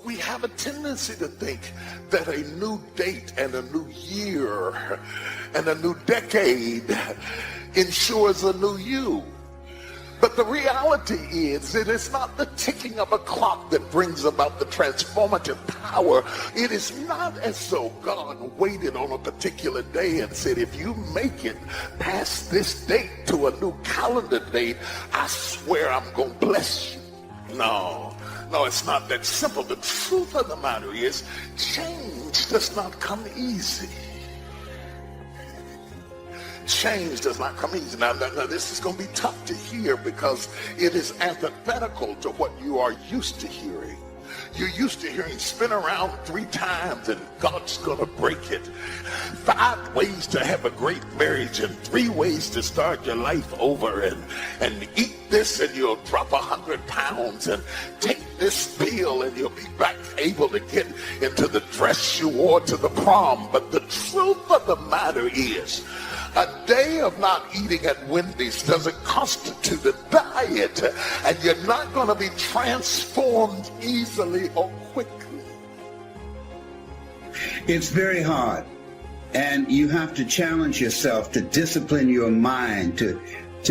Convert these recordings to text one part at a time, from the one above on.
We have a tendency to think that a new date and a new year and a new decade ensures a new you. But the reality is, it is not the ticking of a clock that brings about the transformative power. It is not as though God waited on a particular day and said, if you make it past this date to a new calendar date, I swear I'm going to bless you. No, it's not that simple. The truth of the matter is, change does not come easy. Change does not come easy. Now, this is going to be tough to hear because it is antithetical to what you are used to hearing. You're used to hearing spin around 3 times and God's going to break it. 5 ways to have a great marriage and 3 ways to start your life over, and eat this and you'll drop 100 pounds, and take this pill and you'll be back able to get into the dress you wore to the prom. But the truth of the matter is, a day of not eating at Wendy's doesn't constitute a diet, and you're not going to be transformed easily or quickly. It's very hard, and you have to challenge yourself to discipline your mind, to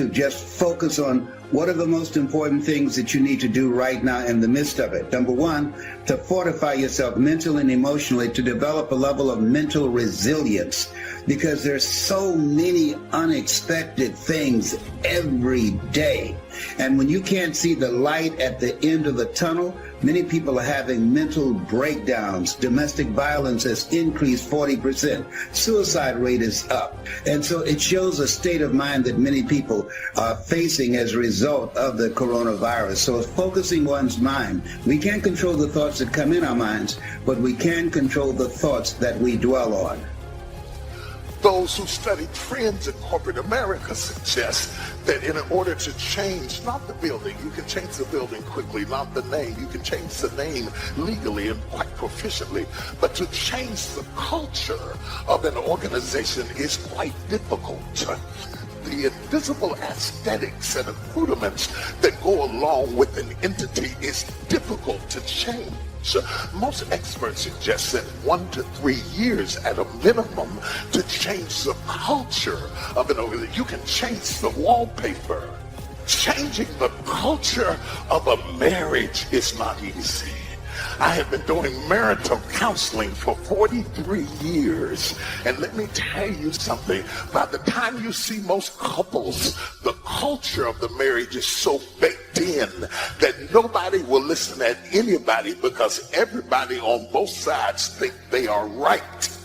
just focus on what are the most important things that you need to do right now in the midst of it. Number 1, to fortify yourself mentally and emotionally, to develop a level of mental resilience, because there's so many unexpected things every day. And when you can't see the light at the end of the tunnel, many people are having mental breakdowns. Domestic violence has increased 40%. Suicide rate is up. And so it shows a state of mind that many people are facing as a result of the coronavirus. So focusing one's mind. We can't control the thoughts that come in our minds, but we can control the thoughts that we dwell on. Those who study trends in corporate America suggest that in order to change, not the building, you can change the building quickly, not the name. You can change the name legally and quite proficiently, but to change the culture of an organization is quite difficult. The invisible aesthetics and accoutrements that go along with an entity is difficult to change. Most experts suggest that 1 to 3 years at a minimum to change the culture of an organization. You can change the wallpaper. Changing the culture of a marriage is not easy. I have been doing marital counseling for 43 years, and let me tell you something. By the time you see most couples, the culture of the marriage is so baked in that nobody will listen at anybody because everybody on both sides think they are right.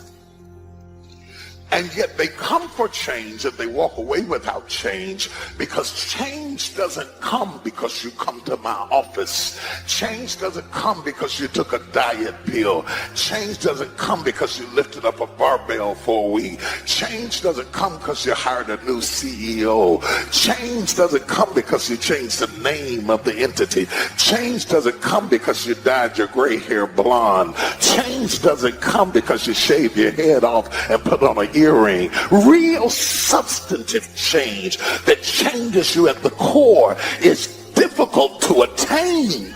And yet they come for change and they walk away without change, because change doesn't come because you come to my office. Change doesn't come because you took a diet pill. Change doesn't come because you lifted up a barbell for a week. Change doesn't come because you hired a new CEO. Change doesn't come because you changed the name of the entity. Change doesn't come because you dyed your gray hair blonde. Change doesn't come because you shaved your head off and put on an earring. Real substantive change that changes you at the core is difficult to attain.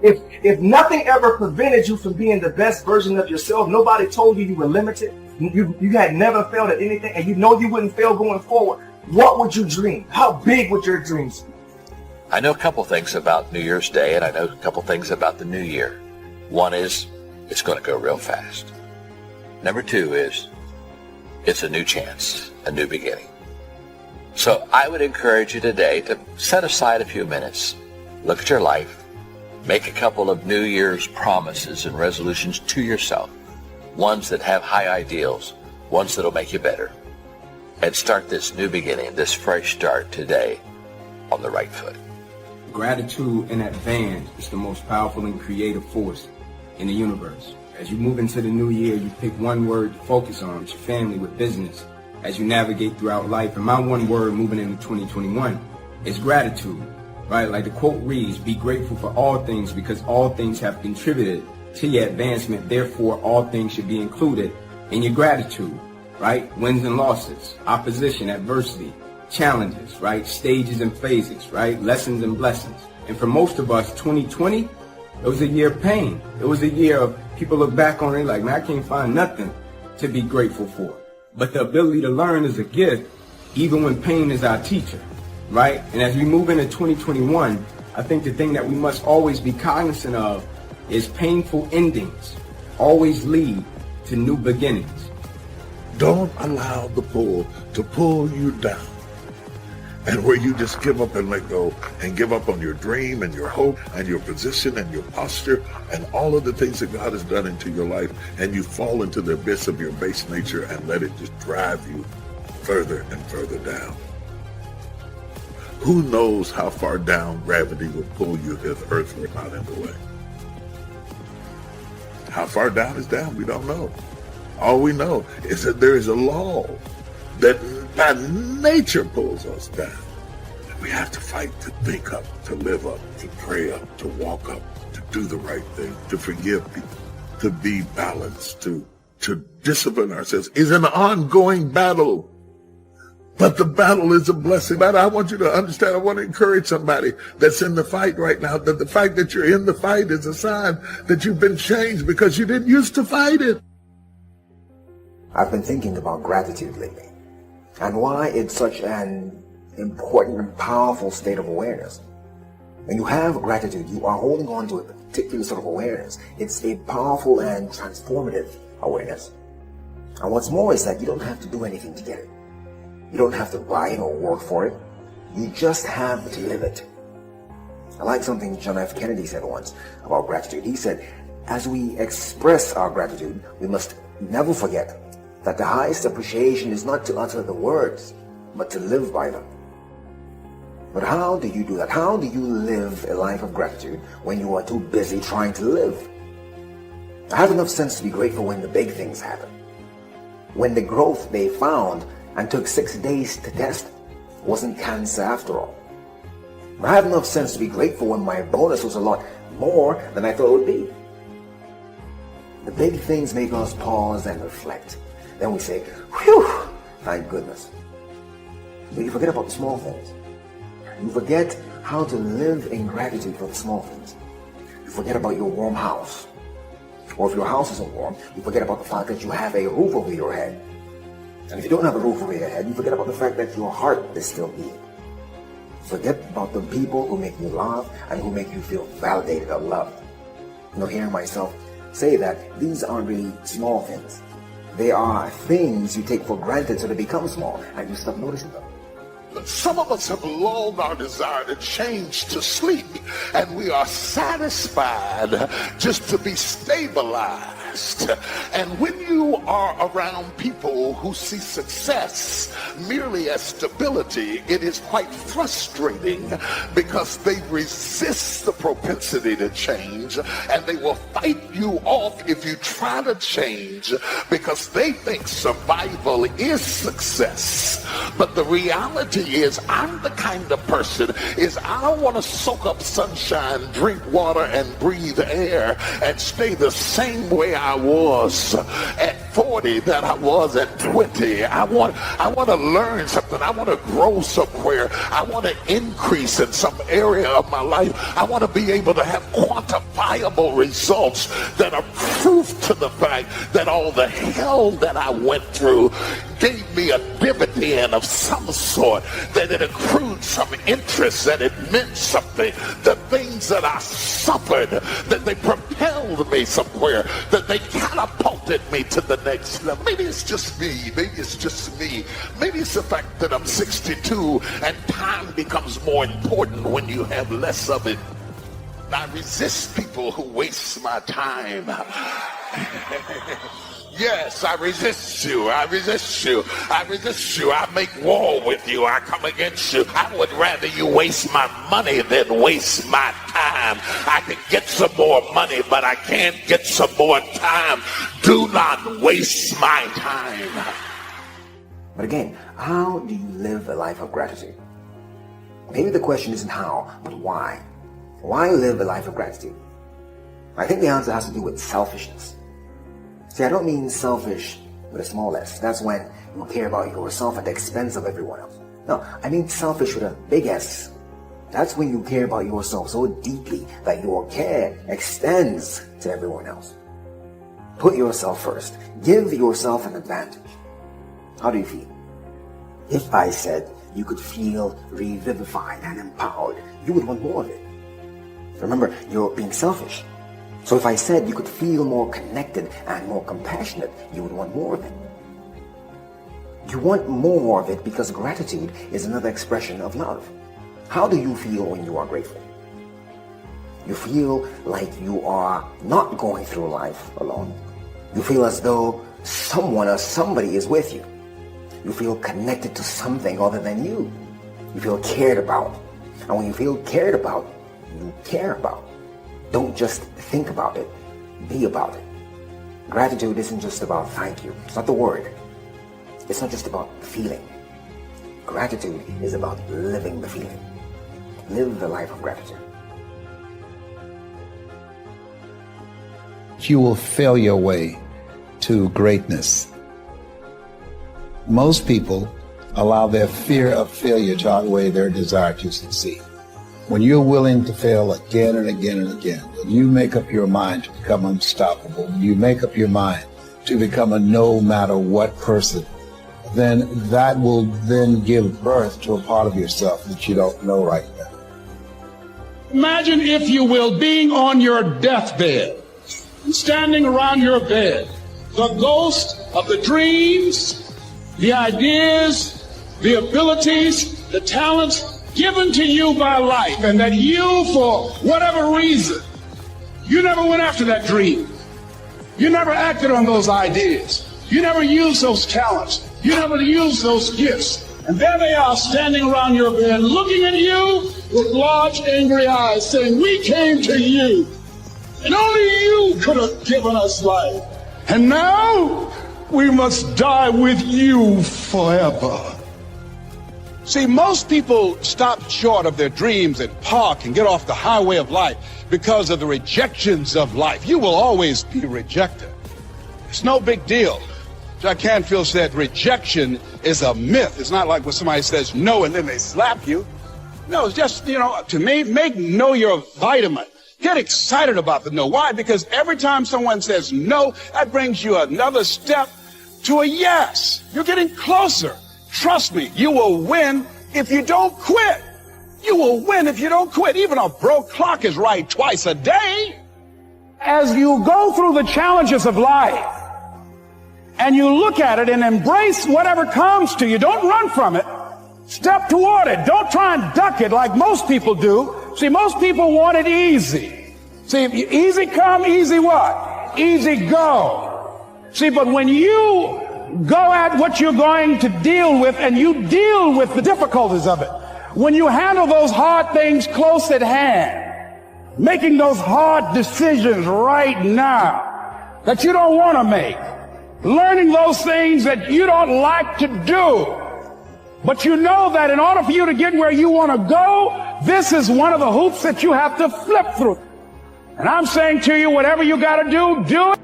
If nothing ever prevented you from being the best version of yourself, nobody told you you were limited, you had never failed at anything, and you know you wouldn't fail going forward, what would you dream? How big would your dreams be? I know a couple things about New Year's Day, and I know a couple things about the New Year. One is, it's going to go real fast. Number 2 is, it's a new chance, a new beginning. So I would encourage you today to set aside a few minutes, look at your life, make a couple of New Year's promises and resolutions to yourself, ones that have high ideals, ones that will make you better, and start this new beginning, this fresh start today on the right foot. Gratitude in advance is the most powerful and creative force in the universe. As you move into the new year, you pick one word to focus on, with your family, with business, as you navigate throughout life. And my one word moving into 2021 is gratitude, right? Like the quote reads, be grateful for all things because all things have contributed to your advancement. Therefore, all things should be included in your gratitude, right? Wins and losses, opposition, adversity, challenges, right? Stages and phases, right? Lessons and blessings. And for most of us, 2020 It was a year of pain. It was a year of people look back on it like, man, I can't find nothing to be grateful for. But the ability to learn is a gift, even when pain is our teacher, right? And as we move into 2021, I think the thing that we must always be cognizant of is painful endings always lead to new beginnings. Don't allow the pull to pull you down. And where you just give up and let go and give up on your dream and your hope and your position and your posture and all of the things that God has done into your life, and you fall into the abyss of your base nature and let it just drive you further and further down. Who knows how far down gravity will pull you if Earth were not in the way? How far down is down? We don't know. All we know is that there is a law that by nature pulls us down. We have to fight to think up, to live up, to pray up, to walk up, to do the right thing, to forgive people, to be balanced, to discipline ourselves. It's an ongoing battle. But the battle is a blessing. But I want you to understand, I want to encourage somebody that's in the fight right now, that the fact that you're in the fight is a sign that you've been changed because you didn't used to fight it. I've been thinking about gratitude lately and why it's such an important and powerful state of awareness. When you have gratitude, you are holding on to a particular sort of awareness. It's a powerful and transformative awareness. And what's more is that you don't have to do anything to get it. You don't have to buy it or work for it. You just have to live it. I like something John F. Kennedy said once about gratitude. He said, as we express our gratitude, we must never forget that the highest appreciation is not to utter the words, but to live by them. But how do you do that? How do you live a life of gratitude when you are too busy trying to live? I have enough sense to be grateful when the big things happen. When the growth they found and took 6 days to test wasn't cancer after all. I have enough sense to be grateful when my bonus was a lot more than I thought it would be. The big things make us pause and reflect. Then we say, whew, thank goodness. But you forget about the small things. You forget how to live in gratitude for the small things. You forget about your warm house. Or if your house isn't warm, you forget about the fact that you have a roof over your head. And if you don't have a roof over your head, you forget about the fact that your heart is still beating. Forget about the people who make you laugh and who make you feel validated or loved. Hearing myself say that these aren't really small things. They are things you take for granted so they become small and you stop noticing them. Some of us have lulled our desire to change to sleep, and we are satisfied just to be stabilized. And when you are around people who see success merely as stability, it is quite frustrating because they resist the propensity to change, and they will fight you off if you try to change because they think survival is success. But the reality is, I'm the kind of person I don't want to soak up sunshine, drink water, and breathe air and stay the same way I was at 40 that I was at 20. I want to learn something. I want to grow somewhere. I want to increase in some area of my life. I want to be able to have quantifiable results that are proof to the fact that all the hell that I went through gave me a dividend of some sort, that it accrued some interest, that it meant something. The things that I suffered, that they propelled me somewhere, that they catapulted me to the next level. Maybe it's just me. Maybe it's just me. Maybe it's the fact that I'm 62 and time becomes more important when you have less of it. I resist people who waste my time. Yes, I resist you. I resist you. I resist you. I make war with you. I come against you. I would rather you waste my money than waste my time. I can get some more money, but I can't get some more time. Do not waste my time. But again, how do you live a life of gratitude? Maybe the question isn't how, but why. Why live a life of gratitude? I think the answer has to do with selfishness. See, I don't mean selfish with a small s. That's when you care about yourself at the expense of everyone else. No, I mean selfish with a big S. That's when you care about yourself so deeply that your care extends to everyone else. Put yourself first. Give yourself an advantage. How do you feel? If I said you could feel revivified and empowered, you would want more of it. Remember, you're being selfish. So if I said you could feel more connected and more compassionate, you would want more of it. You want more of it because gratitude is another expression of love. How do you feel when you are grateful? You feel like you are not going through life alone. You feel as though someone or somebody is with you. You feel connected to something other than you. You feel cared about. And when you feel cared about, you care about. Don't just think about it, be about it. Gratitude isn't just about thank you. It's not the word. It's not just about feeling. Gratitude is about living the feeling. Live the life of gratitude. You will fail your way to greatness. Most people allow their fear of failure to outweigh their desire to succeed. When you're willing to fail again and again and again, when you make up your mind to become unstoppable, when you make up your mind to become a no matter what person, then that will then give birth to a part of yourself that you don't know right now. Imagine, if you will, being on your deathbed, standing around your bed, the ghost of the dreams, the ideas, the abilities, the talents given to you by life, and that you, for whatever reason, you never went after that dream. You never acted on those ideas. You never used those talents. You never used those gifts. And there they are standing around your bed, looking at you with large, angry eyes, saying, "We came to you, and only you could have given us life. And now we must die with you forever." See, most people stop short of their dreams and park and get off the highway of life because of the rejections of life. You will always be rejected. It's no big deal. Jack Canfield said rejection is a myth. It's not like when somebody says no and then they slap you. No, it's just, to me, make no your vitamin. Get excited about the no. Why? Because every time someone says no, that brings you another step to a yes. You're getting closer. Trust me, you will win if you don't quit. You will win if you don't quit. Even a broke clock is right twice a day. As you go through the challenges of life, and you look at it and embrace whatever comes to you, don't run from it. Step toward it. Don't try and duck it like most people do. See, most people want it easy. See, easy come, easy what? Easy go. See, but when you go at what you're going to deal with and you deal with the difficulties of it, when you handle those hard things close at hand, making those hard decisions right now that you don't want to make, learning those things that you don't like to do, but you know that in order for you to get where you want to go, this is one of the hoops that you have to flip through. And I'm saying to you, whatever you got to do it.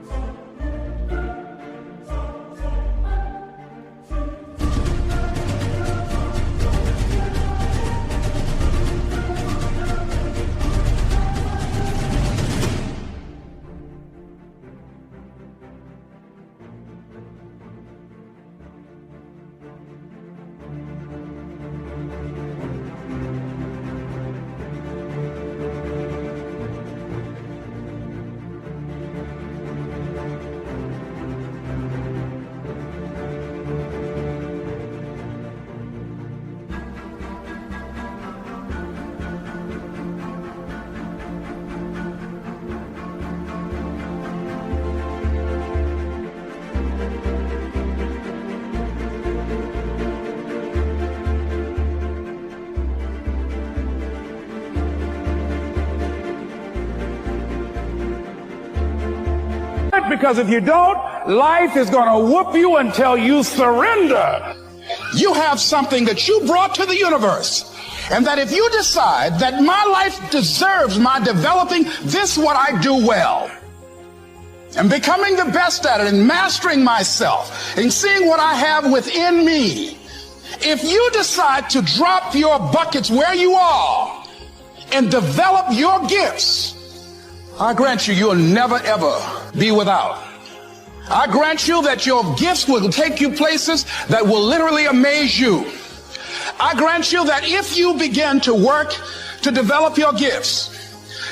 Because if you don't, life is going to whoop you until you surrender. You have something that you brought to the universe. And that if you decide that my life deserves my developing this what I do well, and becoming the best at it and mastering myself and seeing what I have within me, if you decide to drop your buckets where you are and develop your gifts, I grant you, you'll never ever be without. I grant you that your gifts will take you places that will literally amaze you. I grant you that if you begin to work to develop your gifts,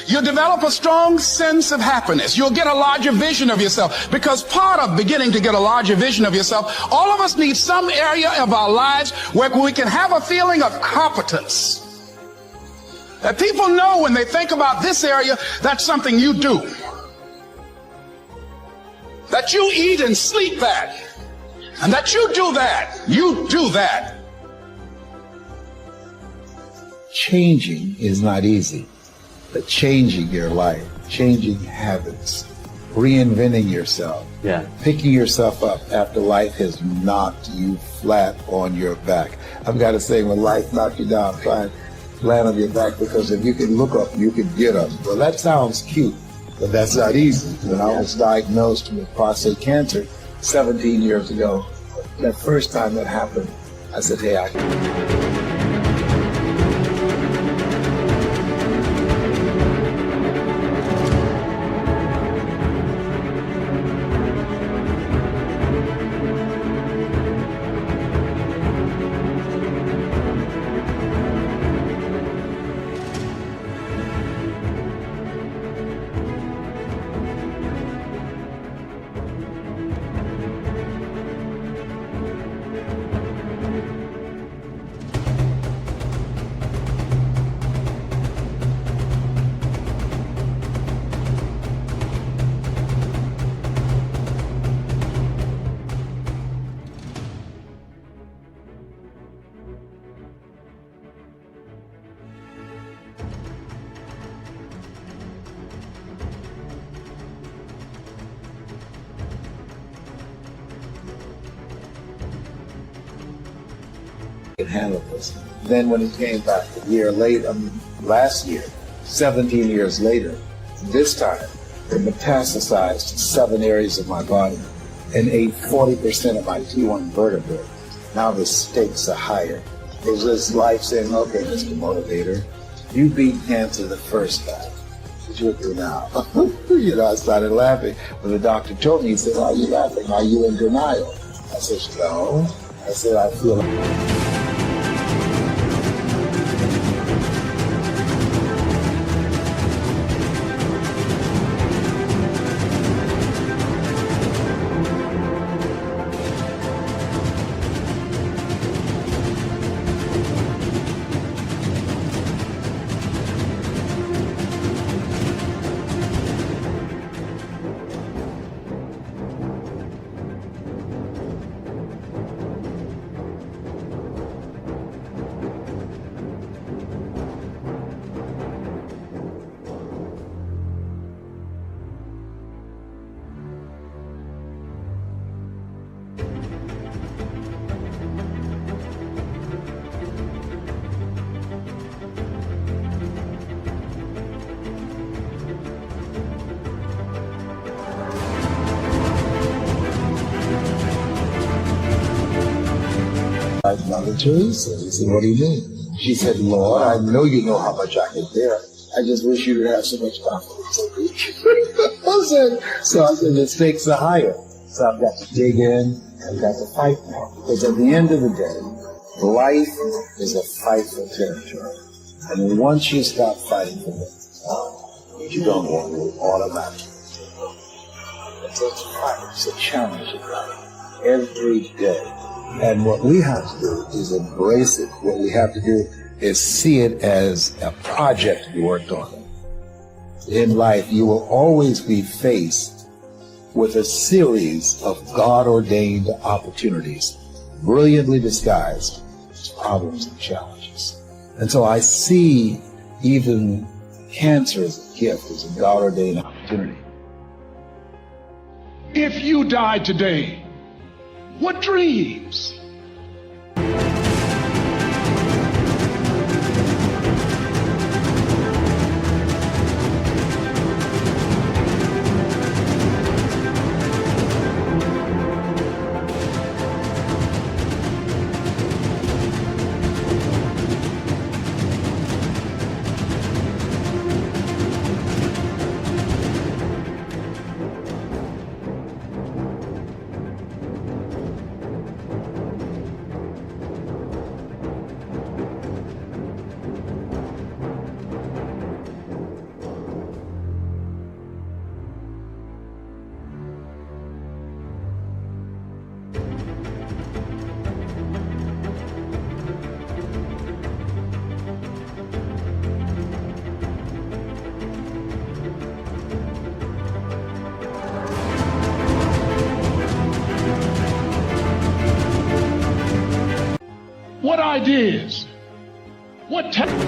you'll develop a strong sense of happiness. You'll get a larger vision of yourself, because part of beginning to get a larger vision of yourself, all of us need some area of our lives where we can have a feeling of competence. That people know when they think about this area, that's something you do. That you eat and sleep at. And that you do that. You do that. Changing is not easy, but changing your life, changing habits, reinventing yourself, picking yourself up after life has knocked you flat on your back. I've got to say, when life knocked you down, try land on your back, because if you can look up, you can get up. Well, that sounds cute, but that's not easy. When I was diagnosed with prostate cancer 17 years ago, that first time that happened, I said, hey, I can. Can handle this. Then when he came back a year later, last year, 17 years later, this time it metastasized to 7 areas of my body and ate 40% of my T1 vertebrae. Now the stakes are higher. It was just life saying, okay, Mr. Motivator, you beat cancer the first time. What you do now? I started laughing. When the doctor told me, he said, why are you laughing? Are you in denial? I said, no. I said, I feel like... Mother Teresa. He said, what do you mean? She said, Lord, I know you know how much I can bear. I just wish you would have so much confidence. So I said, the stakes are higher. So I've got to dig in, I've got to fight more. Because at the end of the day, life is a fight for territory. And once you stop fighting for it, you don't want to automatically. It's a fight, it's a challenge in life every day. And what we have to do is embrace it. What we have to do is see it as a project we worked on. In life, you will always be faced with a series of God-ordained opportunities, brilliantly disguised as problems and challenges. And so I see even cancer as a gift, as a God-ordained opportunity. If you died today, what dreams? ideas? What talents,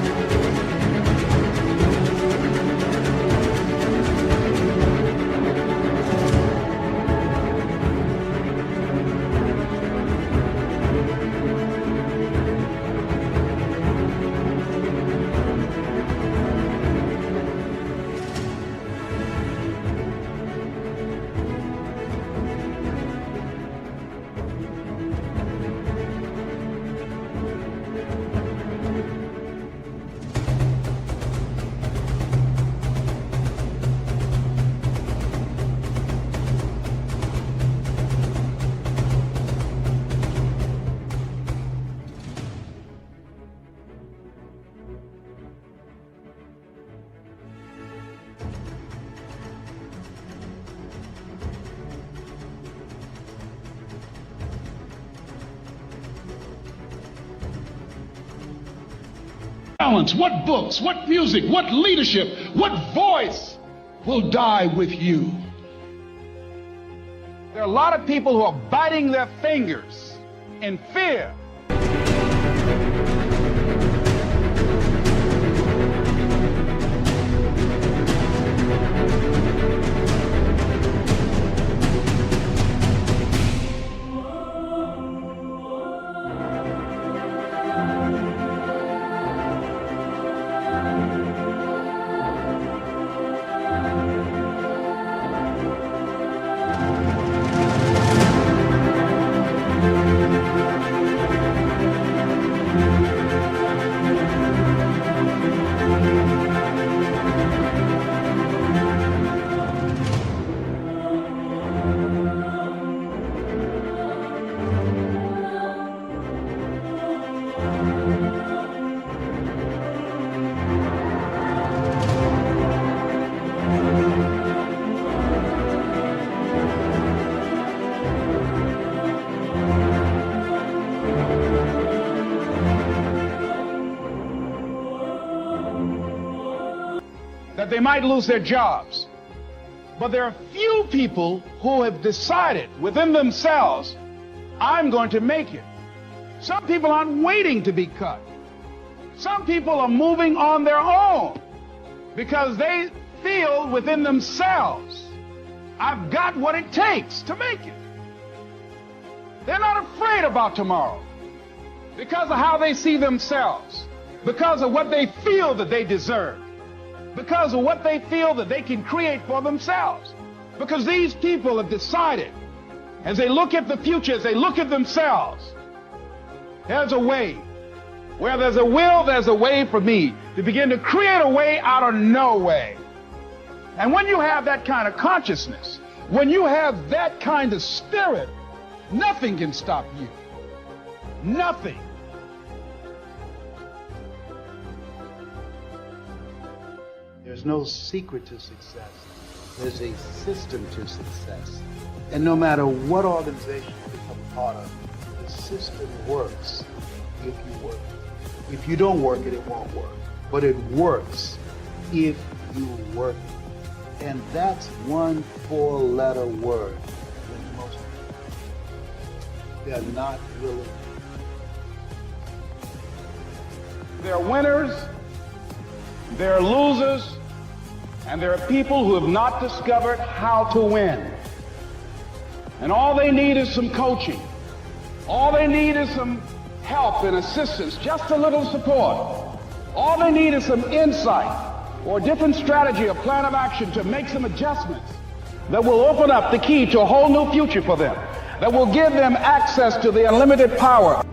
what books, what music, what leadership, what voice will die with you? There are a lot of people who are biting their fingers in fear. That they might lose their jobs. But there are few people who have decided within themselves, I'm going to make it. Some people aren't waiting to be cut. Some people are moving on their own because they feel within themselves, I've got what it takes to make it. They're not afraid about tomorrow because of how they see themselves, because of what they feel that they deserve, because of what they feel that they can create for themselves. Because these people have decided, as they look at the future, as they look at themselves, there's a way. Where there's a will, there's a way for me to begin to create a way out of no way. And when you have that kind of consciousness, when you have that kind of spirit, nothing can stop you. Nothing. There's no secret to success. There's a system to success. And no matter what organization you become part of, the system works if you work. If you don't work it, it won't work. But it works if you work it. And that's one 4-letter word that most people, they're not willing. There are winners, there are losers, and there are people who have not discovered how to win. And all they need is some coaching. All they need is some help and assistance, just a little support. All they need is some insight or a different strategy, a plan of action to make some adjustments that will open up the key to a whole new future for them, that will give them access to the unlimited power.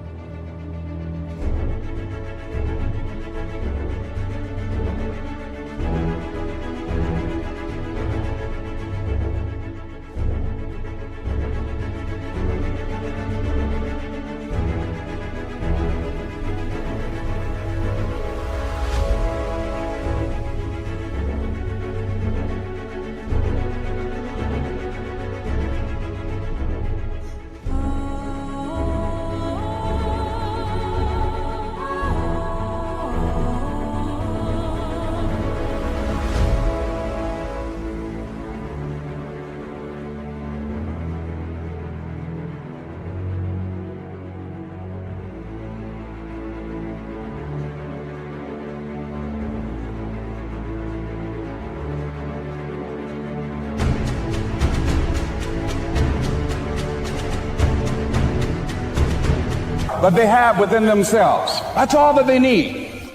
that they have within themselves. That's all that they need.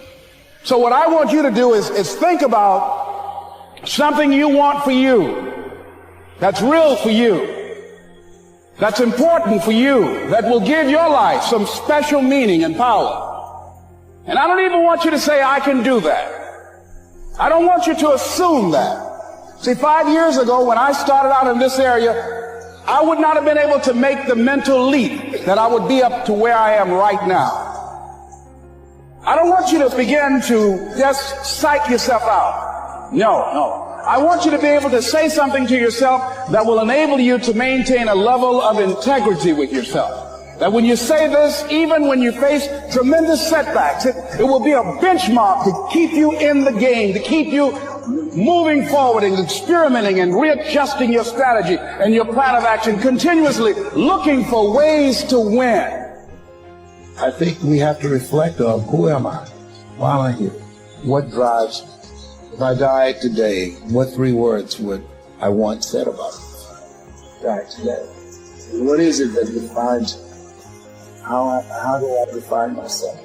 So what I want you to do is think about something you want for you, that's real for you, that's important for you, that will give your life some special meaning and power. And I don't even want you to say, I can do that. I don't want you to assume that. See, 5 years ago when I started out in this area, I would not have been able to make the mental leap that I would be up to where I am right now. I don't want you to begin to just psych yourself out. No. I want you to be able to say something to yourself that will enable you to maintain a level of integrity with yourself. That when you say this, even when you face tremendous setbacks, it will be a benchmark to keep you in the game, to keep you moving forward and experimenting and readjusting your strategy and your plan of action, continuously looking for ways to win. I think we have to reflect on who am I? Why am I here? What drives me? If I died today, what 3 words would I want said about me? Die today. What is it that defines me? How do I define myself?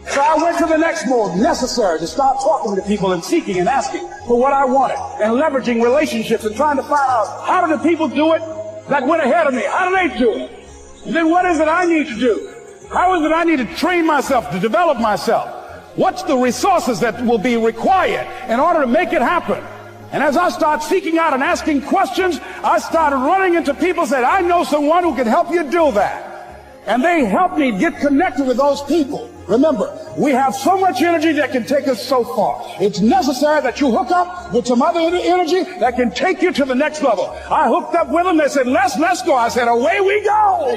So I went to the next mode necessary to start talking to people and seeking and asking for what I wanted and leveraging relationships and trying to find out how do the people do it that went ahead of me? How do they do it? And then what is it I need to do? How is it I need to train myself, to develop myself? What's the resources that will be required in order to make it happen? And as I start seeking out and asking questions, I started running into people who said, I know someone who can help you do that. And they helped me get connected with those people. Remember, we have so much energy that can take us so far. It's necessary that you hook up with some other energy that can take you to the next level. I hooked up with them. They said, let's go. I said, away we go.